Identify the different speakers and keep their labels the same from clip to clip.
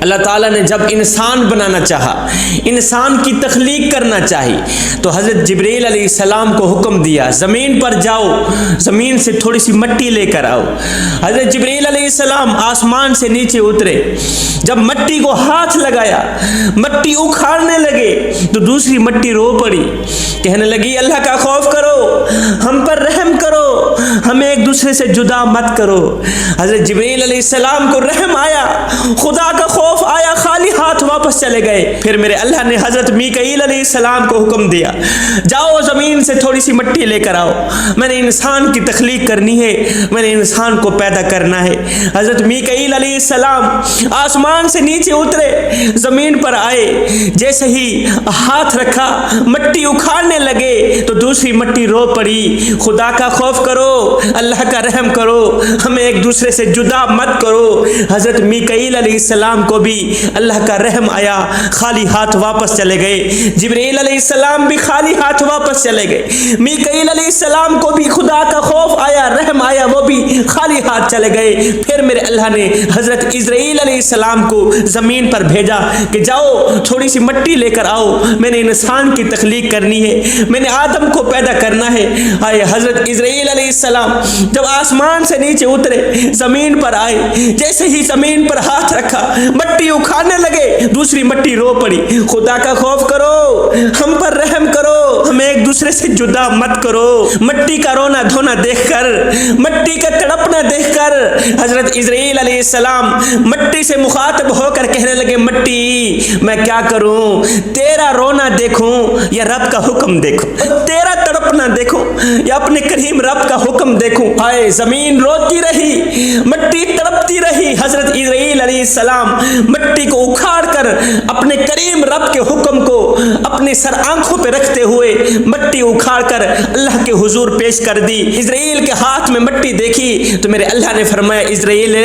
Speaker 1: اللہ تعالیٰ نے جب انسان بنانا چاہا، انسان کی تخلیق کرنا چاہی، تو حضرت جبرائیل علیہ السلام کو حکم دیا زمین پر جاؤ، زمین سے تھوڑی سی مٹی لے کر آؤ۔ حضرت جبرائیل علیہ السلام آسمان سے نیچے اترے، جب مٹی کو ہاتھ لگایا، مٹی اکھاڑنے لگے تو دوسری مٹی رو پڑی، کہنے لگی اللہ کا خوف کرو، ہم پر رحم کرو، ہمیں ایک دوسرے سے جدا مت کرو۔ حضرت جبرائیل علیہ السلام کو رحم آیا، خدا کا خوف آیا، خالی ہاتھ واپس چلے گئے۔ پھر میرے اللہ نے حضرت میکائیل علیہ السلام کو حکم دیا جاؤ زمین سے تھوڑی سی مٹی لے کر آؤ، میں نے انسان کی تخلیق کرنی ہے، میں نے انسان کو پیدا کرنا ہے۔ حضرت میکائیل علیہ السلام آسمان سے نیچے اترے، زمین پر آئے، جیسے ہی ہاتھ رکھا مٹی اکھاڑنے لگے تو دوسری مٹی رو پڑی، خدا کا خوف کرو، اللہ کا رحم کرو، ہمیں ایک دوسرے سے جدا مت کرو۔ حضرت میکائیل علیہ السلام کو بھی اللہ کا رحم آیا، خالی ہاتھ واپس چلے گئے۔ جبرائیل علیہ السلام بھی خالی ہاتھ واپس چلے گئے۔ میکائیل علیہ السلام کو بھی خدا کا خوف آیا، رحم آیا، وہ بھی خالی ہاتھ چلے گئے۔ پھر میرے اللہ نے حضرت اسرائیل علیہ السلام کو زمین پر بھیجا کہ جاؤ تھوڑی سی مٹی لے کر آؤ، میں نے انسان کی تخلیق کرنی ہے، میں نے آدم کو پیدا کرنا ہے۔ آئے حضرت اسرائیل علیہ السلام جب آسمان سے نیچے اترے، زمین پر آئے، جیسے ہی زمین پر ہاتھ رکھا مٹی اکھاڑنے لگے، دوسری مٹی رو پڑی، خدا کا خوف کرو، ہم پر رحم کرو، ہمیں ایک دوسرے سے جدا مت کرو۔ مٹی کا رونا دھونا دیکھ کر، مٹی کا تڑپنا دیکھ کر حضرت اسرائیل علیہ السلام مٹی سے مخاطب ہو کر کہنے لگے مٹی میں کیا کروں، تیرا رونا دیکھوں یا رب کا حکم دیکھوں، تیرا تڑپنا دیکھوں یا اپنے کریم رب کا حکم دیکھوں۔ آئے زمین روتی رہی، مٹی تڑپتی رہی، حضرت اسرائیل علیہ السلام مٹی کو اکھاڑ کر اپنے کریم رب کے حکم کو اپنے سر آنکھوں پہ رکھتے ہوئے مٹی اکھاڑ کر اللہ کے حضور پیش کر دی۔ اسرائیل کے ہاتھ میں مٹی دیکھی تو میرے اللہ نے فرمایا اسرائیل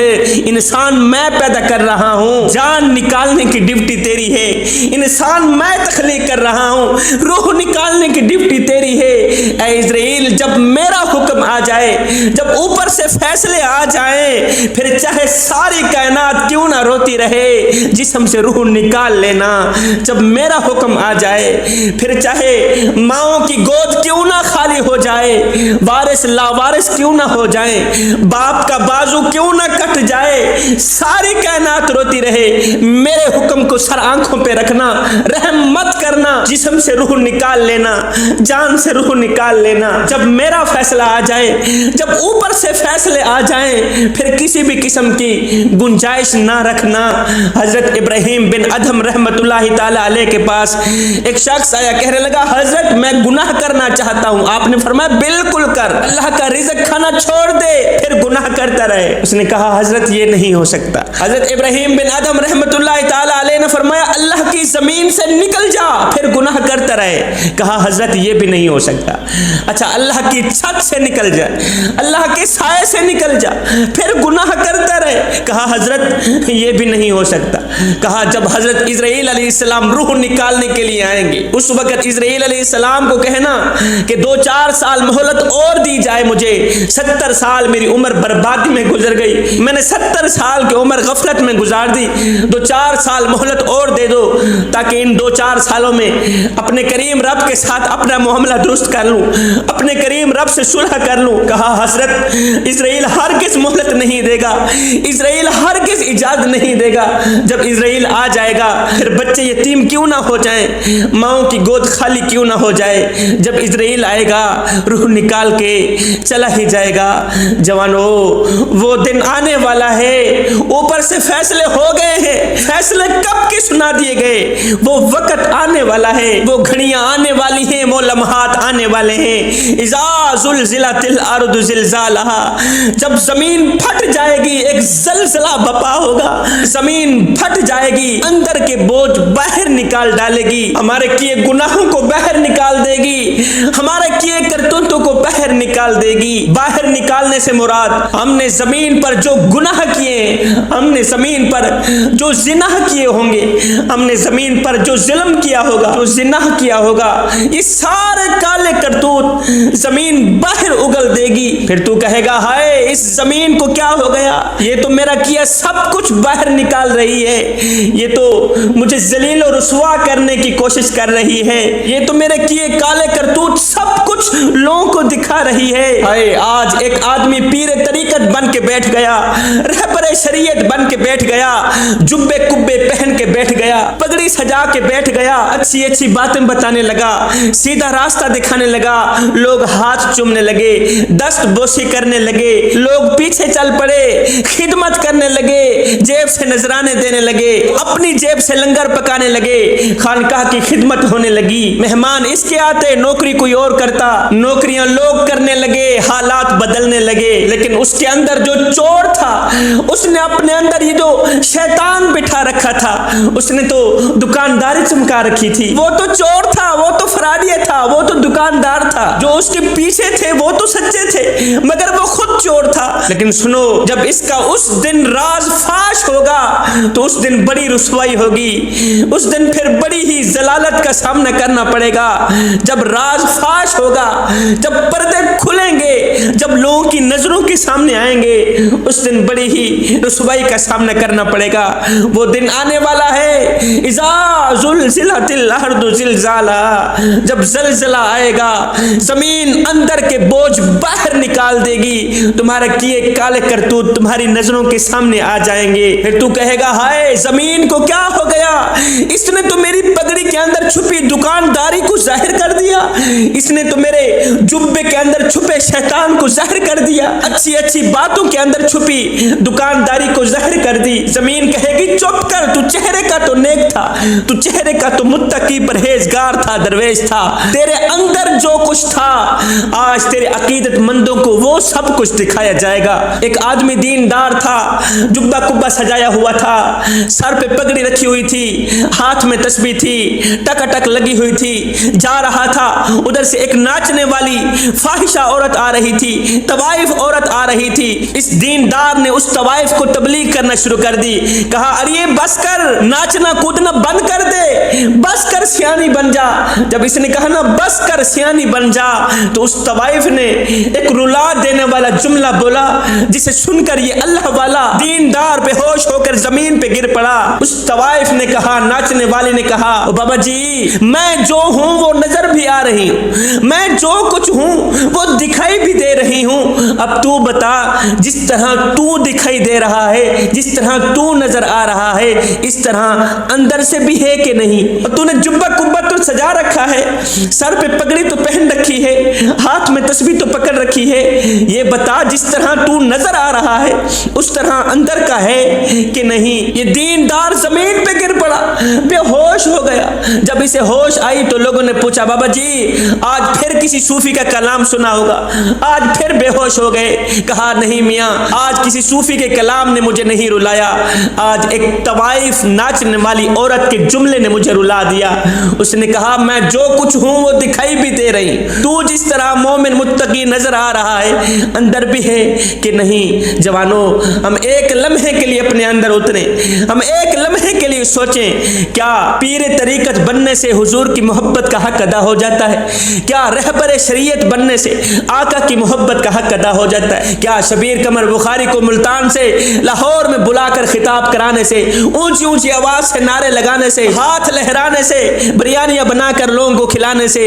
Speaker 1: انسان میں پیدا کر رہا ہوں، جان نکالنے کی ڈیوٹی تیری ہے، انسان میں تخلیق کر رہا ہوں، روح نکالنے کی ڈیوٹی تیری ہے۔ اے اسرائیل جب میرا حکم آ جائے، جب اوپر سے فیصلے آ جائیں، پھر چاہے ساری کائنات کیوں نہ روتی رہے، جسم سے روح نکال لینا۔ جب میرا حکم آ جائے، پھر چاہے ماؤں کی گود کیوں نہ خالی ہو جائے، وارث لاوارث کیوں نہ ہو جائیں، باپ کا بازو کیوں نہ کٹ جائے، ساری کائنات روتی رہے، میرے حکم کو سر آنکھوں پہ رکھنا، رحم مت کرنا، جسم سے روح نکال لینا، جان سے روح نکال لینا۔ جب میرا فیصلہ آ جائے، جب اوپر سے فیصلے آ جائیں، پھر کسی بھی قسم کی گنجائش نہ رکھنا۔ حضرت ابراہیم بن ادھم رحمت اللہ تعالی علیہ کے پاس ایک شخص آیا، کہنے لگا حضرت میں گناہ کرنا چاہتا ہوں۔ آپ نے فرمایا بالکل کر، اللہ کا رزق کھانا چھوڑ دے پھر گناہ کرتا رہے۔ اس نے کہا حضرت یہ نہیں ہو سکتا۔ حضرت ابراہیم بن ادھم رحمت اللہ تعالی علیہ نے فرمایا اللہ کی زمین سے نکل جا پھر گناہ کرتا رہے۔ کہا حضرت یہ بھی نہیں ہو سکتا۔ اچھا اللہ کی چھت سے نکل جا، اللہ کے سائے سے نکل جا پھر گناہ کرتا رہے۔ کہا حضرت یہ بھی نہیں ہو سکتا۔ کہا جب حضرت اسرائیل علیہ السلام روح نکالنے کے لیے آئیں گے، اس وقت اسرائیل علیہ السلام کو کہنا کہ 2-4 سال مہلت اور دی جائے مجھے، 70 سال میری عمر بربادی میں گزر گئی، میں نے 70 سال کی عمر غفلت میں گزار دی، 2-4 سال مہلت اور دے دو تاکہ ان 2-4 سالوں میں اپنے کریم رب کے ساتھ اپنا معاملہ درست کر لوں، اپنے کریم رب سے صلح کر لوں۔ کہا حضرت اسرائیل ہرگز مہلت نہیں دے گا، اسرائیل ہرگز اجازت نہیں دے گا۔ جب اسرائیل آ جائے گا پھر بچے یتیم کیوں نہ ہو جائیں، ماؤں کی گود خالی کیوں نہ ہو جائے۔ جب اسرائیل آئے گا روح نکال کے چلا ہی جائے گا۔ جوانو وہ دن آنے والا ہے، اوپر سے فیصلے ہو گئے ہیں، فیصلے کب کے سنا دیے گئے، وہ وقت آنے والا ہے، وہ گھڑیاں آنے والی ہیں، وہ لمحات آنے والے ہیں۔ اذا زلزلت الارض زلزالہا، جب زمین پھٹ جائے گی ایک زلزلہ بپا ہوگا، زمین پھٹ جائے گی، اندر کے بوجھ باہر نکال ڈالے گی، ہمارے کیے گناہوں کو باہر نکال دے گی، ہمارے کیے کرتوتوں کو باہر نکال نکال دے گی۔ باہر نکالنے سے مراد ہم نے زمین پر جو گناہ کیے، ہم نے زمین پر جو زنا کیے ہوں گے، ہم نے زمین پر جو ظلم کیا ہوگا، جو زنا کیا ہوگا، یہ سارے کالے کرتوت زمین باہر اگل دے گی۔ پھر تو کہے گا ہائے اس زمین کو کیا ہو گیا، یہ تو میرا کیا سب کچھ باہر نکال رہی ہے، یہ تو مجھے ذلیل و رسوا کرنے کی کوشش کر رہی ہے، یہ تو میرے کیے کالے کرتوت سب کچھ لوگوں کو دکھا رہی ہے۔ ہائے آج ایک آدمی پیر طریقت بن کے بیٹھ گیا، رہبر شریعت بن کے بیٹھ گیا، جبے کبے پہن کے بیٹھ گیا، پگڑی سجا کے بیٹھ گیا، اچھی اچھی باتیں بتانے لگا، سیدھا راستہ دکھانے لگا، لوگ ہاتھ چومنے لگے، دست بوسی کرنے لگے، لوگ پیچھے چل پڑے، خدمت کرنے لگے، جیب سے نذرانے دینے لگے، اپنی جیب سے لنگر پکانے لگے، خانقاہ کی خدمت ہونے لگی، مہمان اس کے آتے، نوکری کوئی اور کرتا، نوکریاں لوگ کرنے لگے، حالات بدلنے لگے، لیکن اس کے اندر جو چور تھا، اس نے اپنے اندر یہ جو شیطان بٹھا رکھا تھا، اس نے تو دکانداری چمکا رکھی تھی، وہ تو چور تھا، وہ تو فرادی تھا، وہ تو دکاندار تھا، جو اس کے پیچھے تھے وہ تو سچے تھے مگر وہ خود چور تھا۔ لیکن سنو، جب اس کا اس دن راز فاش ہوگا تو اس دن بڑی رسوائی ہوگی، اس دن پھر بڑی ہی ضلالت کا سامنا کرنا پڑے گا۔ جب راز فاش ہوگا، جب پردے کھلیں گے، جب لوگوں کی نظروں کے سامنے آئیں گے، اس دن بڑی ہی رسوائی کا سامنا کرنا پڑے گا۔ وہ دن آنے والا ہے، اذا زلزلت الارض زلزالہا، جب زلزلہ آئے گا، زمین اندر کے بوجھ باہر نکال دے گی، تمہارے کیے کالے کرتوت تمہاری نظروں کے سامنے آ جائیں گے۔ پھر تو کہے گا ہائے زمین کو کیا ہو گیا، اس نے تو میری پگڑی کے اندر چھپی دکانداری کو ظاہر کر دیا، اس نے تو میرے جبے کے اندر چھپے شیطان کو ظاہر کر دیا، اچھی اچھی باتوں کے اندر چھپی دکانداری کو ظاہر کر دی۔ زمین کہے گی چپ کر، تو چہرے کا تو نیک تھا، تو چہرے کا تو متقی پرہیزگار تھا، درویش تھا، تیرے اندر جو کچھ تھا آج تیرے عقیدت مندوں کو وہ سب کچھ دکھایا جائے گا۔ ایک آدمی دیندار تھا، جبہ کبہ سجایا ہوا تھا، سر پہ پگڑی رکھی ہوئی تھی، ہاتھ میں تسبیح تھی، ٹک ٹک لگی ہوئی تھی، جا رہا تھا، ادھر سے ایک ناچنے والی فاحشہ عورت آ رہی تھی، طوائف عورت آ رہی تھی۔ اس دیندار نے اس طوائف کو تبلیغ کرنا شروع کر دی، کہا ارے بس کر، ناچنا کودنا بند کر دے، بس کر سیانی بن جا۔ جب اس نے کہا نا بس کر سیانی بن جا، تو اس طوائف نے ایک رلا دینے والا جملہ بولا، جسے سن کر یہ اللہ والا دیندار بے ہوش ہو کر زمین پہ گر پڑا۔ اس طوائف نے کہا، ناچنے والے نے کہا، او بابا جی میں جو ہوں وہ نظر بھی آ رہی ہوں، میں جو کچھ ہوں وہ دکھائی بھی دے رہی ہوں، اب تو بتا جس طرح تو دکھائی دے رہا ہے، جس طرح تو نظر آ رہا ہے، اس طرح اندر سے بھی ہے کہ نہیں؟ اور تو نے جبہ کبہ تو سجا رکھا ہے، سر پہ پگڑی تو پہن رکھی ہے، ہاتھ میں تسبیح تو پکڑ رکھی ہے، یہ بتا جس طرح تو نظر آ رہا ہے اس طرح اندر کا ہے کہ نہیں؟ یہ دیندار زمین پہ گر پڑا، بے ہوش ہو گیا۔ جب اسے ہوش آئی تو لوگوں نے پوچھا بابا جی آج پھر کسی صوفی کا کلام سنا ہوگا، آج پھر بے ہوش ہو گئے؟ کہا نہیں میاں، آج کسی صوفی کے کلام نے مجھے نہیں رلایا، آج ایک طوائف ناچنے والی عورت کے جملے نے مجھے رلا دیا۔ اس نے کہا میں جو کچھ ہوں وہ دکھائی بھی دے رہی، تو جس طرح مومن متقی نظر آ رہا ہے اندر بھی ہے کہ نہیں؟ جوانوں، ہم ایک لمحے کے لیے اپنے اندر اتریں، ہم ایک لمحے کے لیے سوچیں، کیا پیر طریقت بننے سے حضور کی محبت کا حق ادا ہو جاتا ہے؟ کیا رہبر شریعت بننے سے آقا کی محبت کا حق ادا ہو جاتا ہے؟ کیا شبیر قمر بخاری کو ملتان سے لاہور میں بلا کر خطاب کرانے سے، اونچی اونچی آواز سے نعرے لگانے سے، ہاتھ لہرانے سے، بریانیاں بنا کر لوگوں کو کھلانے سے